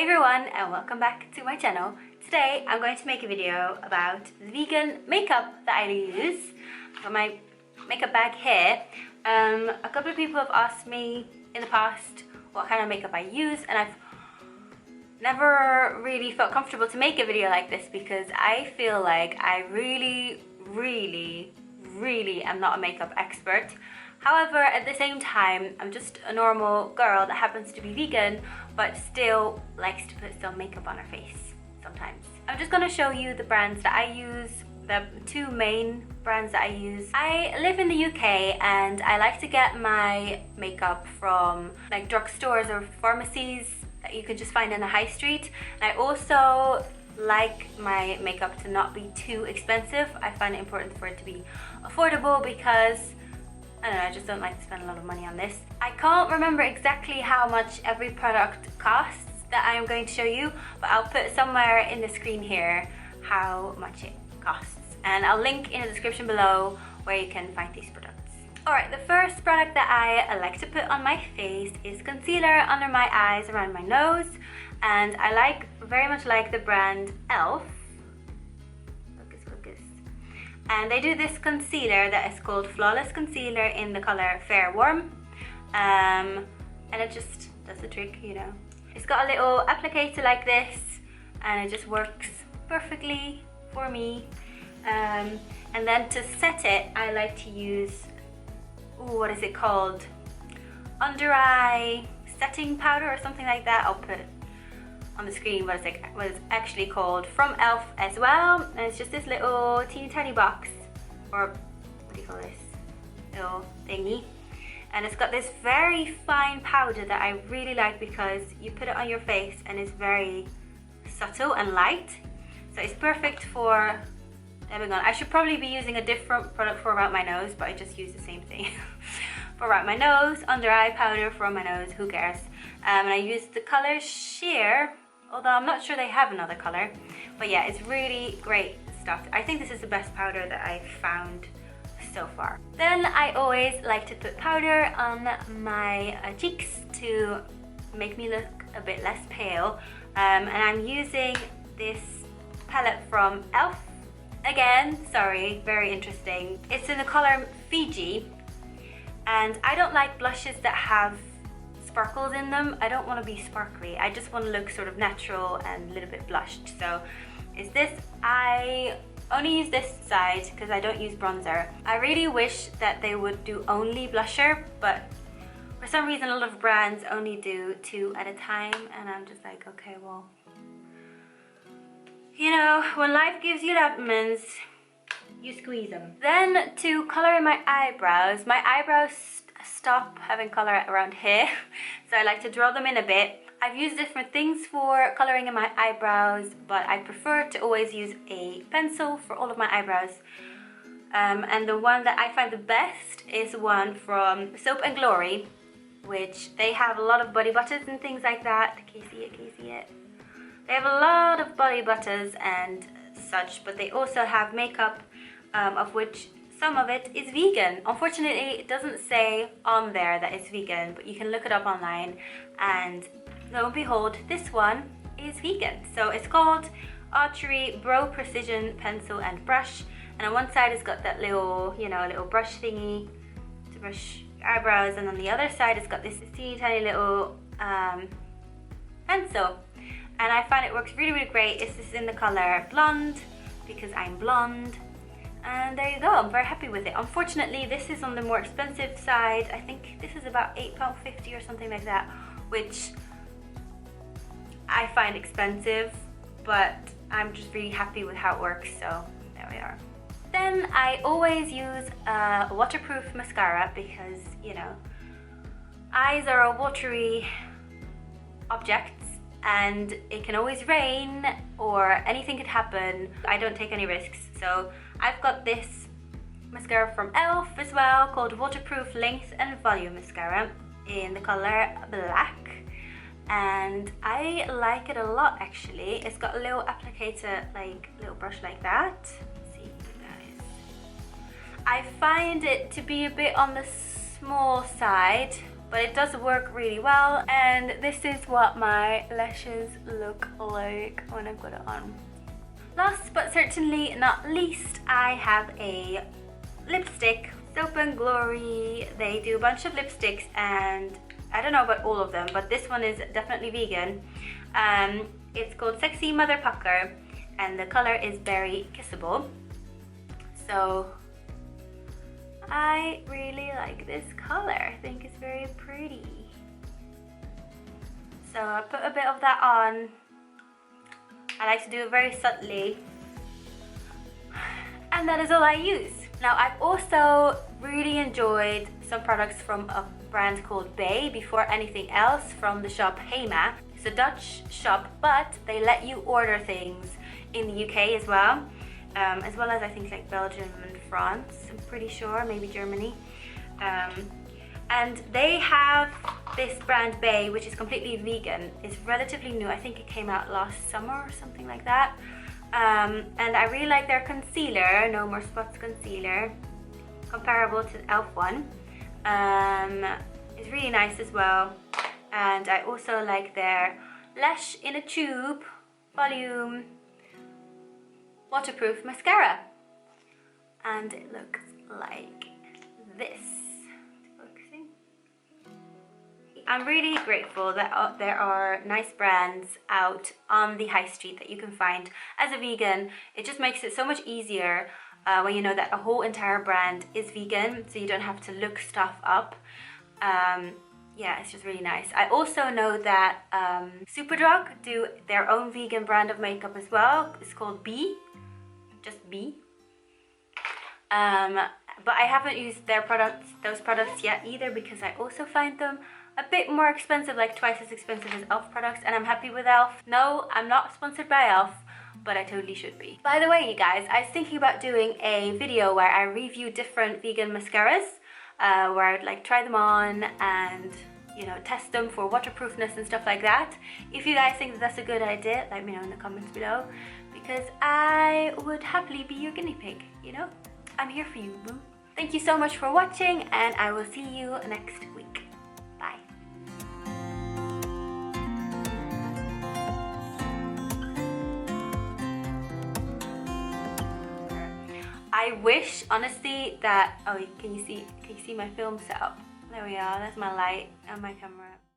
Hey everyone, and welcome back to my channel. Today I'm going to make a video about the vegan makeup that I use. I've got my makeup bag here. A couple of people have asked me in the past what kind of makeup I use, and I've never really felt comfortable to make a video like this because I feel like I really am not a makeup expert. However, at the same time, I'm just a normal girl that happens to be vegan but still likes to put some makeup on her face sometimes. I'm just going to show you the brands that I use, the two main brands that I use. I live in the UK and I like to get my makeup from like drugstores or pharmacies that you can just find in the high street. And I also like my makeup to not be too expensive. I find it important for it to be affordable because I don't know, I just don't like to spend a lot of money on this. I can't remember exactly how much every product costs that I am going to show you, but I'll put somewhere in the screen here how much it costs. And I'll link in the description below where you can find these products. Alright, the first product that I like to put on my face is concealer under my eyes, around my nose. And I very much like the brand e.l.f. And they do this concealer that is called Flawless Concealer in the color Fair Warm. And it just does the trick, you know. It's got a little applicator like this and it just works perfectly for me. And then to set it, I like to use, what is it called? Undereye setting powder or something like that. I'll put on the screen what it's actually called, from e.l.f. as well. And it's just this little teeny tiny box, or what do you call this, little thingy, and it's got this very fine powder that I really like because you put it on your face and it's very subtle and light, so it's perfect for dabbing on. I should probably be using a different product for around my nose, but I just use the same thing for around my nose. Under eye powder for my nose, who cares. And I use the color Sheer, although I'm not sure they have another color. But yeah, it's really great stuff. I think this is the best powder that I've found so far. Then I always like to put powder on my cheeks to make me look a bit less pale. And I'm using this palette from e.l.f. Again, sorry, very interesting. It's in the color Fiji. And I don't like blushes that have sparkles in them. I don't want to be sparkly. I just want to look sort of natural and a little bit blushed. So is this, I only use this side because I don't use bronzer. I really wish that they would do only blusher, but for some reason a lot of brands only do 2 at a time, and I'm just like, okay, well, you know, when life gives you lemons, you squeeze them. Then to color in my eyebrows stop having color around here, so I like to draw them in a bit. I've used different things for coloring in my eyebrows, but I prefer to always use a pencil for all of my eyebrows. And the one that I find the best is one from Soap & Glory, which they have a lot of body butters and things like that. Can you see it? Can you see it? They have a lot of body butters and such, but they also have makeup of which some of it is vegan. Unfortunately, it doesn't say on there that it's vegan, but you can look it up online, and lo and behold, this one is vegan. So it's called Archery Brow Precision Pencil and Brush, and on one side it's got that little, you know, little brush thingy to brush your eyebrows, and on the other side it's got this teeny tiny little pencil. And I find it works really great. This is in the color Blonde because I'm blonde. And there you go, I'm very happy with it. Unfortunately, this is on the more expensive side. I think this is about £8.50 or something like that, which I find expensive, but I'm just really happy with how it works, so there we are. Then I always use a waterproof mascara because, you know, eyes are a watery object and it can always rain or anything could happen. I don't take any risks, so I've got this mascara from e.l.f. as well called Waterproof Length and Volume Mascara in the color Black, and I like it a lot actually. It's got a little applicator, like little brush like that. Let's see you guys. I find it to be a bit on the small side but it does work really well. And this is what my lashes look like when I've got it on. Last but certainly not least, I have a lipstick. Soap and Glory, they do a bunch of lipsticks, and I don't know about all of them, but this one is definitely vegan. It's called Sexy Mother Pucker, and the color is Berry Kissable. So I really like this color. I think it's very pretty. So I put a bit of that on. I like to do it very subtly. And that is all I use. Now, I've also really enjoyed some products from a brand called b.a.e before anything else, from the shop HEMA. It's a Dutch shop, but they let you order things in the UK as well as I think like Belgium and France, I'm pretty sure, maybe Germany. And they have this brand b.a.e, which is completely vegan. It's relatively new. I think it came out last summer or something like that. And I really like their concealer, No More Spots concealer, comparable to the e.l.f. one. It's really nice as well. And I also like their Lash in a Tube Volume Waterproof Mascara. And it looks like this. Focusing. I'm really grateful that there are nice brands out on the high street that you can find. As a vegan, it just makes it so much easier when you know that a whole entire brand is vegan, so you don't have to look stuff up. Yeah, it's just really nice. I also know that Superdrug do their own vegan brand of makeup as well. It's called b.a.e, just b.a.e. But I haven't used those products yet either, because I also find them a bit more expensive, like twice as expensive as e.l.f. products, and I'm happy with e.l.f. No, I'm not sponsored by e.l.f., but I totally should be. By the way, you guys, I was thinking about doing a video where I review different vegan mascaras, where I'd like try them on and, you know, test them for waterproofness and stuff like that. If you guys think that that's a good idea, let me know in the comments below, because I would happily be your guinea pig, you know? I'm here for you, boo. Thank you so much for watching, and I will see you next week. Bye. I wish, honestly, that, oh, can you see my film setup? There we are, that's my light and my camera.